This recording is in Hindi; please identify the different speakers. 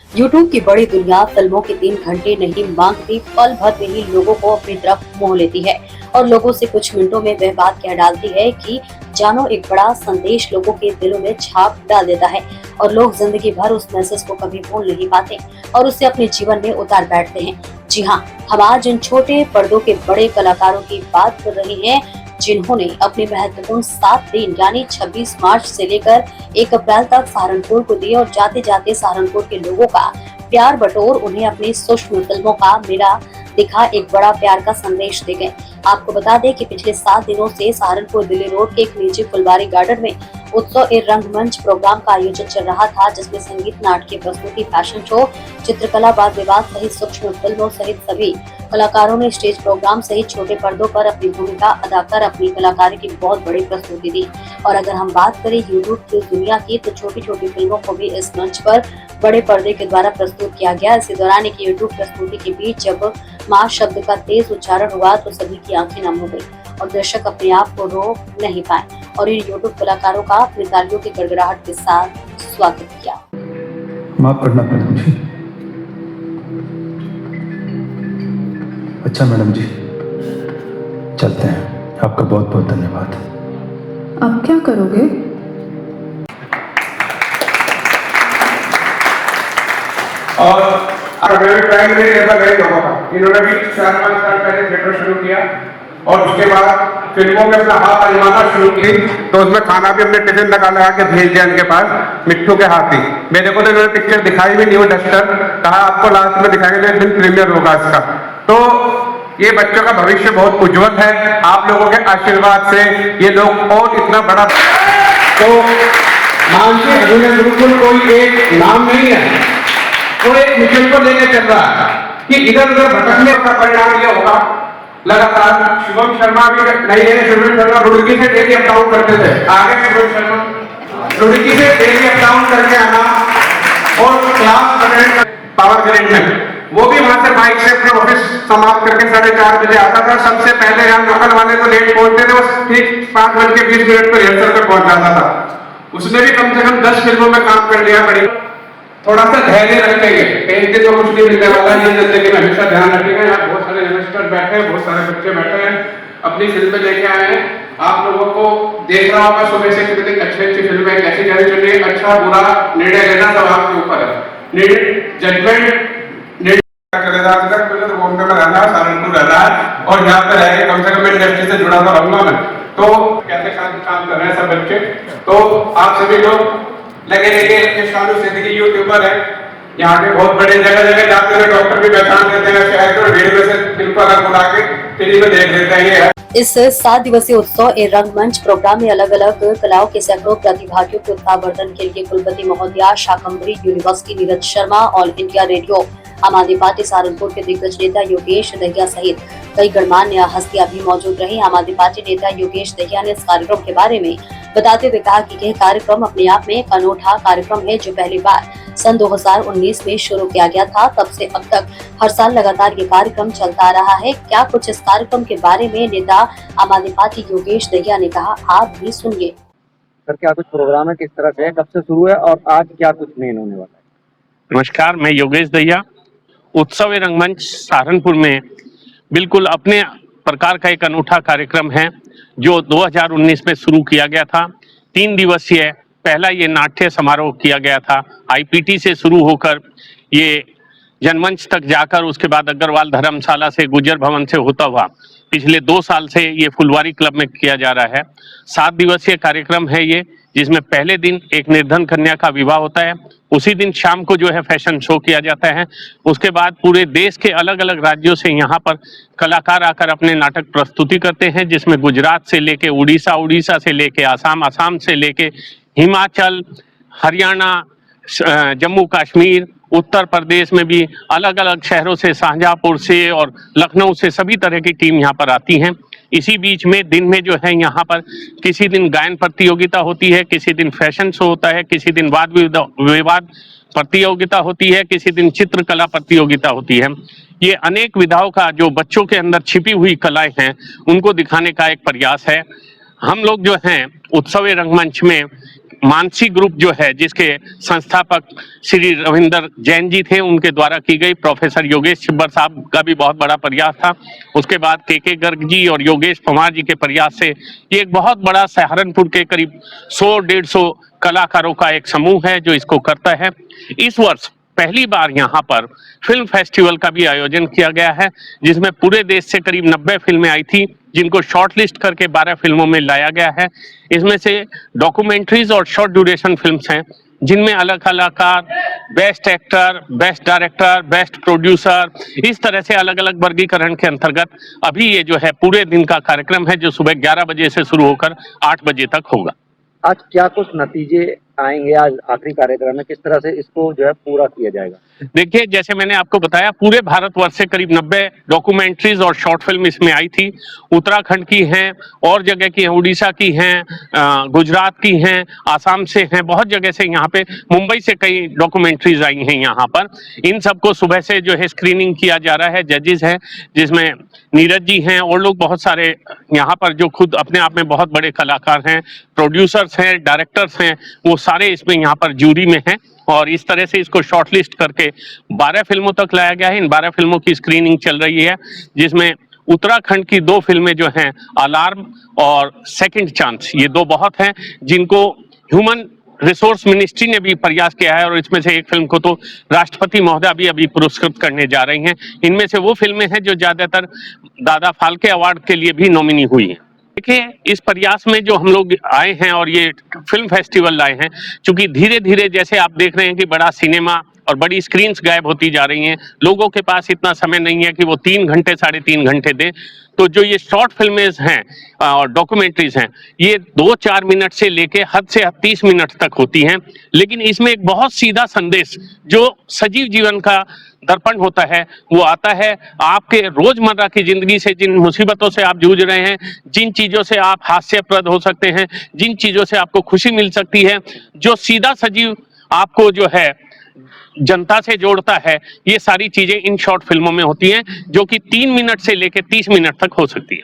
Speaker 1: यूट्यूब की बड़ी दुनिया फिल्मों के 3 घंटे नहीं मांगती, पल भर में ही लोगों को अपनी तरफ मोह लेती है और लोगों से कुछ मिनटों में वह बात कह डालती है कि जानो एक बड़ा संदेश लोगों के दिलों में छाप डाल देता है और लोग जिंदगी भर उस मैसेज को कभी भूल नहीं पाते और उसे अपने जीवन में उतार बैठते हैं। जी हाँ, हम आज इन छोटे पर्दों के बड़े कलाकारों की बात कर रहे हैं जिन्होंने अपने महत्वपूर्ण 7 दिन यानी 26 मार्च से लेकर 1 अप्रैल तक सहारनपुर को दिए और जाते जाते सहारनपुर के लोगों का प्यार बटोर उन्हें अपनी सूक्ष्म फिल्मों का मेला दिखा एक बड़ा प्यार का संदेश दे गए। आपको बता दें कि पिछले 7 दिनों से सहारनपुर दिल्ली रोड के एक निजी फुलवारी गार्डन में उत्सव ए रंगमंच प्रोग्राम का आयोजन चल रहा था, जिसमें संगीत, नाटकीय प्रस्तुति, फैशन शो, चित्रकला, वाद विवाद सहित सूक्ष्म फिल्मों सहित सभी कलाकारों ने स्टेज प्रोग्राम सहित छोटे पर्दों पर अपनी भूमिका अदा कर अपनी कलाकारी की बहुत बड़ी प्रस्तुति दी। और अगर हम बात करें यूट्यूब की दुनिया की, तो छोटी छोटी फिल्मों को भी इस मंच पर बड़े पर्दे के द्वारा प्रस्तुत किया गया। इसी दौरान एक यूट्यूब प्रस्तुति के बीच जब माँ शब्द का तेज उच्चारण हुआ तो सभी की आंखें नम हो गई और दर्शक अपने आप को रोक नहीं पाए और इन यूट्यूब कलाकारों का अपनी तालियों की गड़गड़ाहट के साथ स्वागत किया।
Speaker 2: माफ करना मैडम जी। अच्छा मैडम जी, चलते हैं। आपका बहुत बहुत धन्यवाद।
Speaker 3: अब क्या करोगे?
Speaker 4: और टाइम में ऐसा नहीं होगा था। इन्होंने भी 4-5 साल पहले थिएटर शुरू किया और उसके बाद फिल्मों में अपना हाथ आजमाना शुरू की, तो उसमें खाना भी हमने टिफिन लगा के भेज दिया इनके पास मिट्टू के हाथ ही। मेरे को तो इन्होंने पिक्चर दिखाई भी नहीं, वो डस्टर कहा आपको लास्ट में दिखाएंगे, एक दिन प्रीमियर होगा इसका। तो ये बच्चों का भविष्य बहुत उज्जवल है। आप लोगों के आशीर्वाद से ये लोग और इतना बड़ा, तो मानसिक अभिनय गुरुकुल कोई एक नाम नहीं है, वो एक मिशन को लेकर चल रहा है कि इधर उधर भटकने का परिणाम ये होगा। लगातार शुभम शर्मा भी नहीं है, शुभम शर्मा रुड़की से डेली अप डाउन करते थे, आगे शुभम शर्मा रुड़की से डेली अप डाउन करके आना और क्लास पावर ग्रिड में वो भी वहां से बाइक से अपने ऑफिस समाप्त करके 4:30 बजे आता था। सबसे पहले यहाँ लोकल वाले तो लेट पहुंचते थे, वो ठीक 5:20 पर रिहर्सल पे पहुंच जाता था। उसने भी कम से कम 10 फिल्मों में काम कर लिया। बड़ी थोड़ा सा धैर्य रखेंगे, एक दिन तो कुछ नहीं मिलने वाला है, ये जिंदगी में हमेशा ध्यान रखेंगे। यहाँ बहुत सारे इन्वेस्टर बैठे हैं, बहुत सारे बच्चे बैठे हैं, अपनी फिल्में लेके आए हैं। आप लोगों को देख रहा होगा सुबह से कितनी अच्छी फिल्में कैसी जानी चाहिए। अच्छा बुरा निर्णय लेना सब आपके ऊपर है। जजमेंट चलेगा तो बॉम्बे में रहना है, सहारनपुर रहना है और यहाँ पे रह कम से कम इंडस्ट्री से जुड़ा हुआ रहूंगा मैं। तो कैसे काम कर रहे हैं सब बच्चे, तो आप सभी लोग लगे रहिए। शानू सिद्दीकी यूट्यूबर है, यहाँ के बहुत बड़े जगह जगह जाते हुए डॉक्टर भी पहचान लेते हैं, शायद तो भीड़ में से बिल्कुल अलग बुला के टीवी में देख लेते हैं। ये
Speaker 1: इस 7 दिवसीय उत्सव ए रंगमंच प्रोग्राम में अलग अलग कलाओं के सैकड़ों प्रतिभागियों के उत्साहवर्धन के लिए कुलपति महोदया, Shakambhari university Neeraj Sharma, all India radio, आम आदमी पार्टी सहारनपुर के दिग्गज नेता योगेश दहिया सहित कई गणमान्य हस्तियां भी मौजूद रही। आम आदमी पार्टी नेता योगेश दहिया ने इस कार्यक्रम के बारे में बताते हुए कहा कि यह कार्यक्रम अपने आप में एक अनूठा कार्यक्रम है जो पहली बार सन 2019 में शुरू किया गया था। तब से अब तक हर साल लगातार ये कार्यक्रम चलता आ रहा है। क्या कुछ इस कार्यक्रम के बारे में नेता आम आदमी पार्टी योगेश दहिया ने कहा, आप भी सुनिए।
Speaker 5: सर, क्या कुछ प्रोग्राम है, किस तरह से है, कब से शुरू है और आज क्या कुछ मेन होने वाला है?
Speaker 6: नमस्कार, मैं योगेश दहिया। उत्सव रंगमंच सहारनपुर में बिल्कुल अपने प्रकार का एक अनूठा कार्यक्रम है जो 2019 में शुरू किया गया था। 3 दिवसीय पहला ये नाट्य समारोह किया गया था। आईपीटी से शुरू होकर ये जनमंच तक जाकर उसके बाद अग्रवाल धर्मशाला से गुजर भवन से होता हुआ पिछले 2 साल से ये फुलवारी क्लब में किया जा रहा है। 7 दिवसीय कार्यक्रम है ये, जिसमें पहले दिन एक निर्धन कन्या का विवाह होता है, उसी दिन शाम को जो है फैशन शो किया जाता है। उसके बाद पूरे देश के अलग अलग राज्यों से यहाँ पर कलाकार आकर अपने नाटक प्रस्तुति करते हैं, जिसमें गुजरात से लेके उड़ीसा, उड़ीसा से लेके आसाम, आसाम से लेके हिमाचल, हरियाणा, जम्मू कश्मीर, उत्तर प्रदेश में भी अलग अलग शहरों से, शाहजहांपुर से और लखनऊ से सभी तरह की टीम यहाँ पर आती हैं। इसी बीच में दिन में जो है यहाँ पर किसी दिन गायन प्रतियोगिता होती है, किसी दिन फैशन शो होता है, किसी दिन वाद विवाद प्रतियोगिता होती है, किसी दिन चित्रकला प्रतियोगिता होती है। ये अनेक विधाओं का जो बच्चों के अंदर छिपी हुई कलाएं हैं उनको दिखाने का एक प्रयास है। हम लोग जो हैं उत्सव रंगमंच में मानसी ग्रुप जो है, जिसके संस्थापक श्री रविंदर जैन जी थे, उनके द्वारा की गई, प्रोफेसर योगेश छिब्बर साहब का भी बहुत बड़ा प्रयास था। उसके बाद के गर्ग जी और योगेश पवार जी के प्रयास से ये एक बहुत बड़ा सहारनपुर के करीब 100-150 कलाकारों का एक समूह है जो इसको करता है। इस वर्ष पहली बार यहाँ पर फिल्म फेस्टिवल का भी आयोजन किया गया है, जिसमें पूरे देश से करीब 90 फिल्में आई थी, जिनको शॉर्टलिस्ट करके 12 फिल्मों में लाया गया है। इसमें से डॉक्यूमेंट्रीज और शॉर्ट ड्यूरेशन फिल्म्स हैं, जिनमें अलग कलाकार, best actor, best director, best producer, इस तरह से अलग अलग वर्गीकरण के अंतर्गत अभी ये जो है पूरे दिन का कार्यक्रम है, जो सुबह 11 बजे से शुरू होकर 8 बजे तक होगा।
Speaker 5: आज क्या कुछ नतीजे आएंगे? आज आखिरी कार्यक्रम में किस तरह से इसको जो है पूरा किया जाएगा?
Speaker 6: देखिए, जैसे मैंने आपको बताया, पूरे भारतवर्ष से करीब 90 डॉक्यूमेंट्रीज और शॉर्ट फिल्म इसमें आई थी। उत्तराखंड की हैं, और जगह की हैं, उड़ीसा की हैं, गुजरात की हैं, आसाम से हैं, बहुत जगह से, यहाँ पे मुंबई से कई डॉक्यूमेंट्रीज आई हैं यहाँ पर। इन सबको सुबह से जो है स्क्रीनिंग किया जा रहा है। जजेस हैं, जिसमें नीरज जी हैं और लोग बहुत सारे यहाँ पर जो खुद अपने आप में बहुत बड़े कलाकार हैं, प्रोड्यूसर्स हैं, डायरेक्टर्स हैं, वो सारे इसमें यहाँ पर जूरी में हैं। और इस तरह से इसको शॉर्टलिस्ट करके 12 फिल्मों तक लाया गया है। इन 12 फिल्मों की स्क्रीनिंग चल रही है, जिसमें उत्तराखंड की 2 फिल्में जो हैं, अलार्म और सेकंड चांस, ये 2 बहुत हैं, जिनको ह्यूमन रिसोर्स मिनिस्ट्री ने भी प्रयास किया है, और इसमें से एक फिल्म को तो राष्ट्रपति महोदय भी अभी पुरस्कृत करने जा रही हैं। इनमें से वो फिल्में हैं जो ज्यादातर दादा फाल्के अवार्ड के लिए भी नॉमिनी हुई हैं। देखिए, इस प्रयास में जो हम लोग आए हैं और ये फिल्म फेस्टिवल लाए हैं, क्योंकि धीरे धीरे जैसे आप देख रहे हैं कि बड़ा सिनेमा और बड़ी स्क्रीन्स गायब होती जा रही हैं, लोगों के पास इतना समय नहीं है कि वो 3 घंटे 3.5 घंटे दें। तो जो ये शॉर्ट फिल्में हैं और डॉक्यूमेंट्रीज हैं, ये 2-4 मिनट से लेके हद से हद 30 मिनट तक होती हैं, लेकिन इसमें एक बहुत सीधा संदेश जो सजीव जीवन का दर्पण होता है, वो आता है। आपके रोजमर्रा की जिंदगी से, जिन मुसीबतों से आप जूझ रहे हैं, जिन चीजों से आप हास्यप्रद हो सकते हैं, जिन चीजों से आपको खुशी मिल सकती है, जो सीधा सजीव आपको जो है जनता से जोड़ता है, ये सारी चीजें इन शॉर्ट फिल्मों में होती हैं, जो कि 3 मिनट से लेकर 30 मिनट तक हो सकती है।